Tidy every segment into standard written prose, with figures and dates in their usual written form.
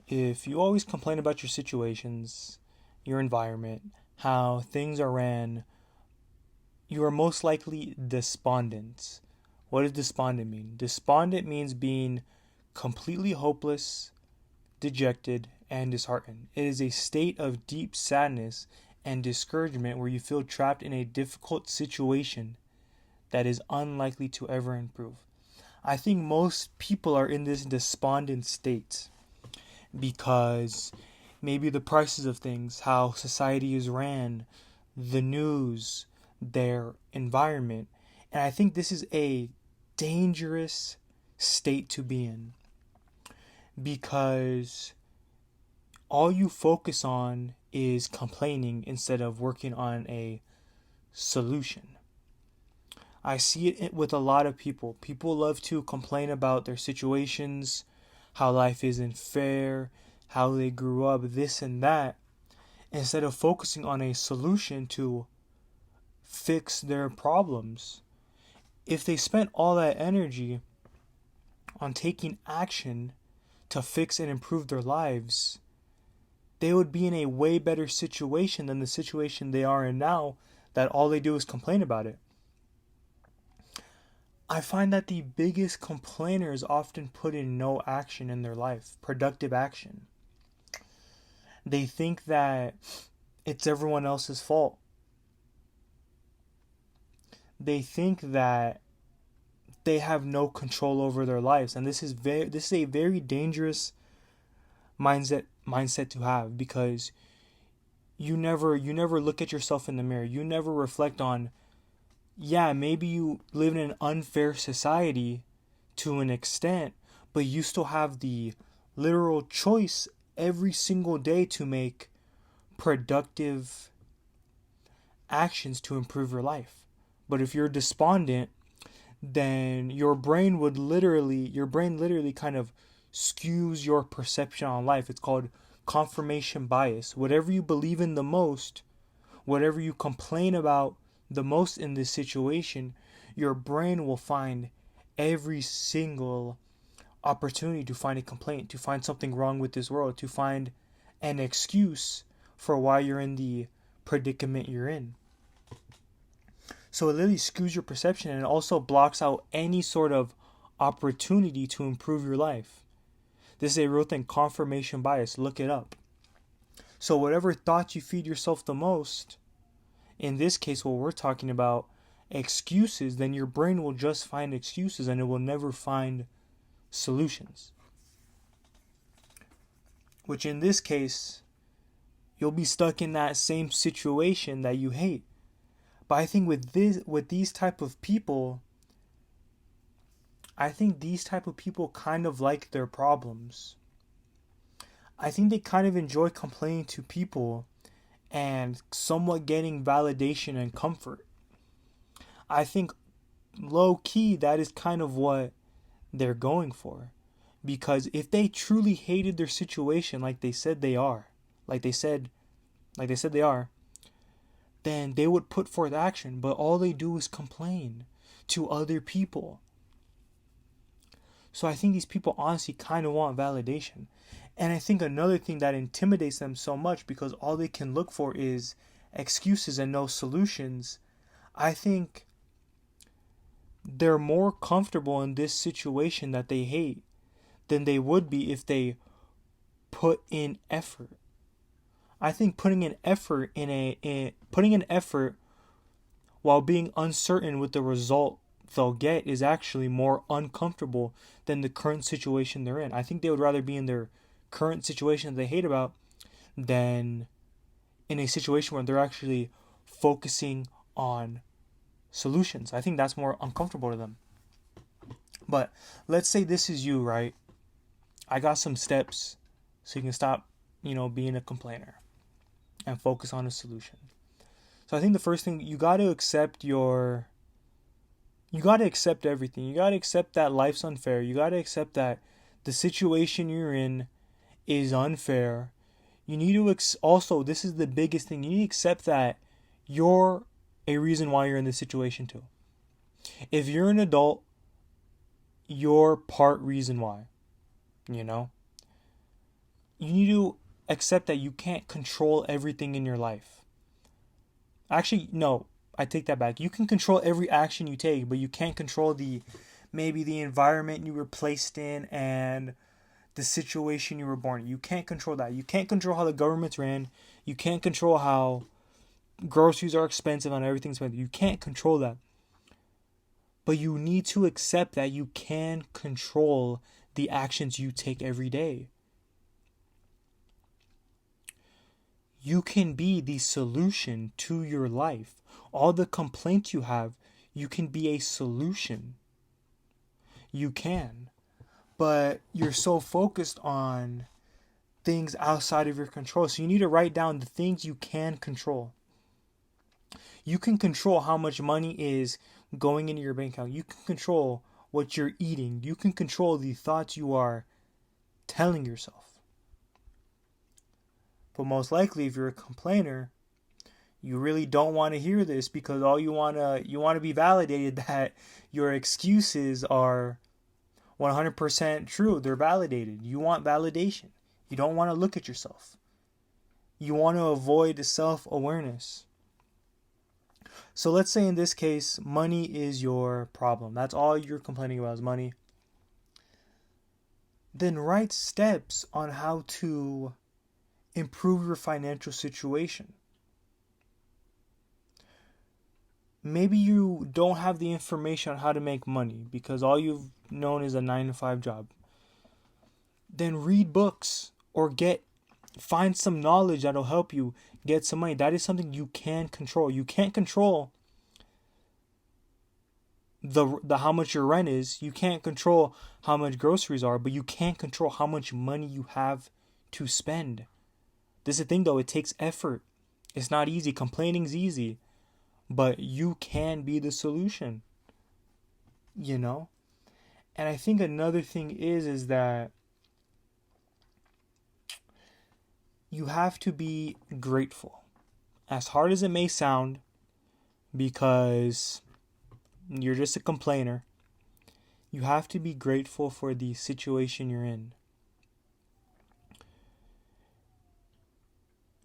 If you always complain about your situations, your environment, how things are ran, you are most likely despondent. What does despondent mean? Despondent means being completely hopeless, dejected, and disheartened. It is a state of deep sadness and discouragement where you feel trapped in a difficult situation that is unlikely to ever improve. I think most people are in this despondent state because maybe the prices of things, how society is ran, the news, their environment. And I think this is a dangerous state to be in because all you focus on is complaining instead of working on a solution. I see it with a lot of people. People love to complain about their situations, how life isn't fair, how they grew up, this and that, instead of focusing on a solution to fix their problems. If they spent all that energy on taking action to fix and improve their lives, they would be in a way better situation than the situation they are in now, that all they do is complain about it. I find that the biggest complainers often put in no action in their life, productive action. They think that it's everyone else's fault. They think that they have no control over their lives, and this is a very dangerous mindset to have, because you never look at yourself in the mirror. You never reflect on, yeah, maybe you live in an unfair society to an extent, but you still have the literal choice every single day to make productive actions to improve your life. But if you're despondent, then your brain literally kind of skews your perception on life. It's called confirmation bias. Whatever you believe in the most, whatever you complain about the most in this situation, your brain will find every single opportunity to find a complaint, to find something wrong with this world, to find an excuse for why you're in the predicament you're in. So it literally skews your perception, and it also blocks out any sort of opportunity to improve your life. This is a real thing, confirmation bias. Look it up. So whatever thoughts you feed yourself the most, in this case, what we're talking about, excuses, then your brain will just find excuses and it will never find solutions. Which in this case, you'll be stuck in that same situation that you hate. But I think with these type of people, I think these type of people kind of like their problems. I think they kind of enjoy complaining to people and somewhat getting validation and comfort. I think low key that is kind of what they're going for. Because if they truly hated their situation like they said they are, like they said they are, then they would put forth action, but all they do is complain to other people. So I think these people honestly kind of want validation. And I think another thing that intimidates them so much, because all they can look for is excuses and no solutions, I think they're more comfortable in this situation that they hate than they would be if they put in effort. I think putting in effort while being uncertain with the result they'll get is actually more uncomfortable than the current situation they're in. I think they would rather be in their current situation they hate about than in a situation where they're actually focusing on solutions. I think that's more uncomfortable to them. But let's say this is you, right? I got some steps so you can stop, being a complainer and focus on a solution. So I think the first thing, you got to accept everything. You got to accept that life's unfair. You got to accept that the situation you're in is unfair. You need to also, this is the biggest thing, you need to accept that you're a reason why you're in this situation too. If you're an adult, you're part reason why, you know? you need to accept that you can't control everything in your life. Actually, no, I take that back. You can control every action you take, but you can't control maybe the environment you were placed in and the situation you were born in. You can't control that. You can't control how the government's ran. You can't control how groceries are expensive and everything's expensive. You can't control that. But you need to accept that you can control the actions you take every day. You can be the solution to your life. All the complaints you have, you can be a solution. You can. But you're so focused on things outside of your control. So you need to write down the things you can control. You can control how much money is going into your bank account. You can control what you're eating. You can control the thoughts you are telling yourself. But most likely, if you're a complainer, you really don't want to hear this, because all you want to be validated that your excuses are 100% true. They're validated. You want validation. You don't want to look at yourself. You want to avoid self-awareness. So let's say in this case, money is your problem. That's all you're complaining about is money. Then write steps on how to improve your financial situation. Maybe you don't have the information on how to make money because all you've known is a 9-to-5 job. Then read books or find some knowledge that'll help you get some money. That is something you can control. You can't control the how much your rent is. You can't control how much groceries are, but you can control how much money you have to spend. This is the thing though, it takes effort. It's not easy. Complaining's easy, but you can be the solution. And I think another thing is that you have to be grateful. As hard as it may sound, because you're just a complainer, you have to be grateful for the situation you're in.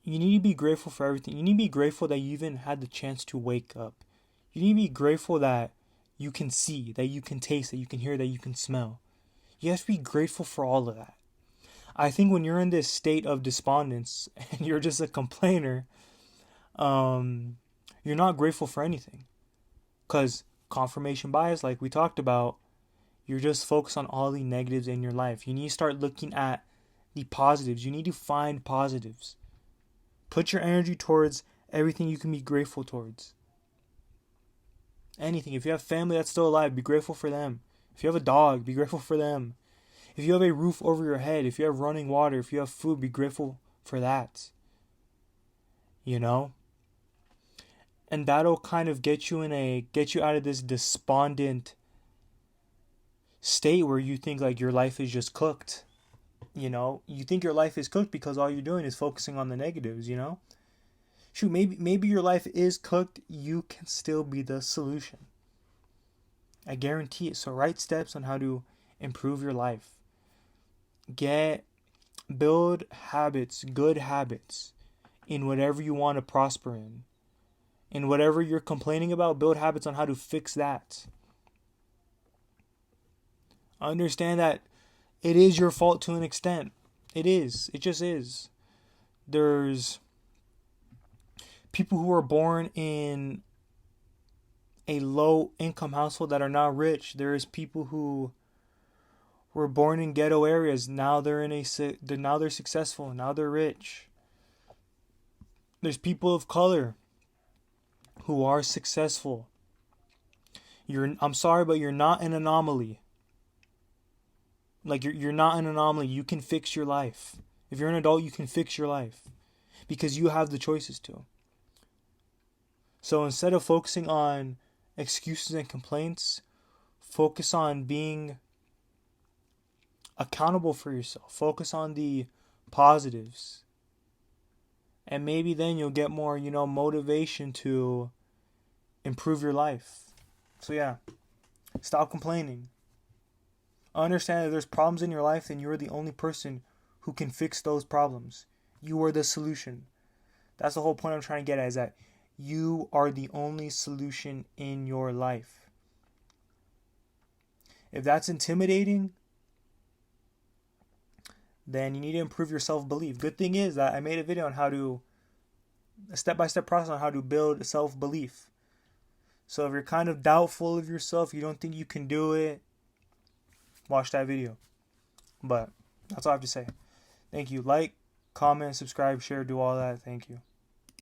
You need to be grateful for everything. You need to be grateful that you even had the chance to wake up. You need to be grateful that you can see, that you can taste, that you can hear, that you can smell. You have to be grateful for all of that. I think when you're in this state of despondence and you're just a complainer, you're not grateful for anything. Because confirmation bias, like we talked about, you're just focused on all the negatives in your life. You need to start looking at the positives. You need to find positives. Put your energy towards everything you can be grateful towards. Anything. If you have family that's still alive, be grateful for them. If you have a dog, be grateful for them. If you have a roof over your head, if you have running water, if you have food, be grateful for that. And that'll kind of get you out of this despondent state where you think like your life is just cooked. You think your life is cooked because all you're doing is focusing on the negatives, Shoot, maybe your life is cooked. You can still be the solution. I guarantee it. So write steps on how to improve your life. Build habits, good habits, in whatever you want to prosper in. In whatever you're complaining about, build habits on how to fix that. Understand that it is your fault to an extent. It is. It just is. There's people who are born in a low income household that are not rich. There's people who were born in ghetto areas. Now they're successful. Now they're rich. There's people of color who are successful. I'm sorry, but you're not an anomaly. Like you're not an anomaly. You can fix your life. If you're an adult, you can fix your life because you have the choices to. So instead of focusing on excuses and complaints, focus on being accountable for yourself. Focus on the positives. And maybe then you'll get more, motivation to improve your life. So yeah, stop complaining. Understand that there's problems in your life and you're the only person who can fix those problems. You are the solution. That's the whole point I'm trying to get at, is that you are the only solution in your life. If that's intimidating, then you need to improve your self-belief. Good thing is that I made a video on a step-by-step process on how to build self-belief. So if you're kind of doubtful of yourself, you don't think you can do it, watch that video. But that's all I have to say. Thank you. Like, comment, subscribe, share, do all that. Thank you.